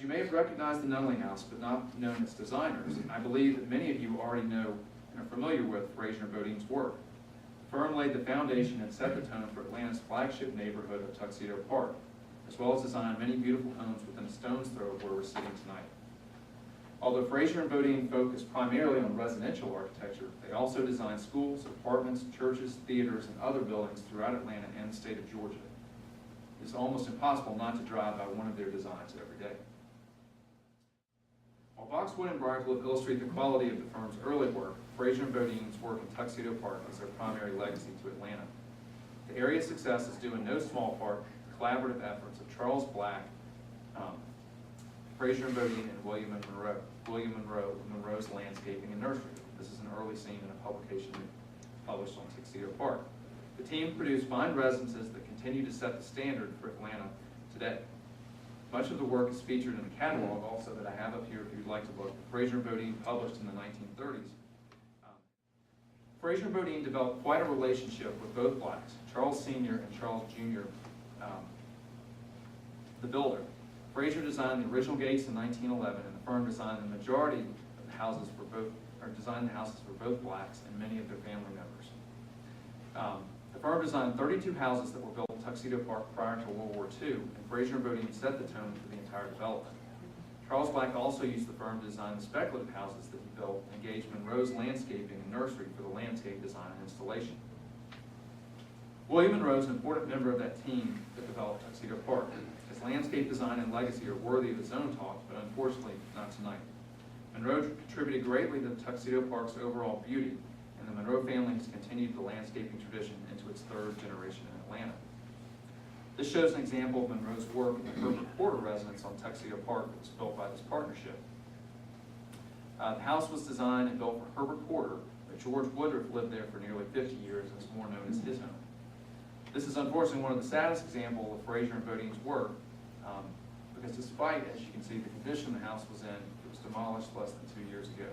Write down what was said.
you may have recognized the Nunley House, but not known its designers, I believe that many of you already know and are familiar with Frazier Bodin's work. The firm laid the foundation and set the tone for Atlanta's flagship neighborhood of Tuxedo Park, as well as designed many beautiful homes within a stone's throw of where we're sitting tonight. Although Frazier and Bodin focused primarily on residential architecture, they also designed schools, apartments, churches, theaters, and other buildings throughout Atlanta and the state of Georgia. It's almost impossible not to drive by one of their designs every day. While boxwood and briarcliff illustrate the quality of the firm's early work, Frazier and Bodin's work in Tuxedo Park is their primary legacy to Atlanta. The area's success is due in no small part to the collaborative efforts of Charles Black, Frazier and Bodin, and William Monroe. William Monroe, Monroe's Landscaping and Nursery. This is an early scene in a publication published on Tuxedo Park. The team produced fine residences that continue to set the standard for Atlanta today. Much of the work is featured in the catalog also that I have up here if you'd like to look. Frazier and Bodin, published in the 1930s. Frazier and Bodin developed quite a relationship with both Blacks, Charles Sr. and Charles Jr., the builder. Frazier designed the original gates in 1911, and the firm designed the majority of the houses for both, or designed the houses for both Blacks and many of their family members. The firm designed 32 houses that were built in Tuxedo Park prior to World War II, and Frazier and Bodin set the tone for the entire development. Charles Black also used the firm to design the speculative houses that he built and engaged Monroe's Landscaping and Nursery for the landscape design and installation. William Monroe is an important member of that team that developed Tuxedo Park. His landscape design and legacy are worthy of its own talk, but unfortunately not tonight. Monroe contributed greatly to Tuxedo Park's overall beauty, and the Monroe family has continued the landscaping tradition into its third generation in Atlanta. This shows an example of Monroe's work in the Herbert Porter residence on Tuxedo Park that was built by this partnership. The house was designed and built for Herbert Porter, but George Woodruff lived there for nearly 50 years and is more known as his home. This is unfortunately one of the saddest examples of Frazier and Bodin's work, because despite, as you can see, the condition the house was in, it was demolished less than 2 years ago.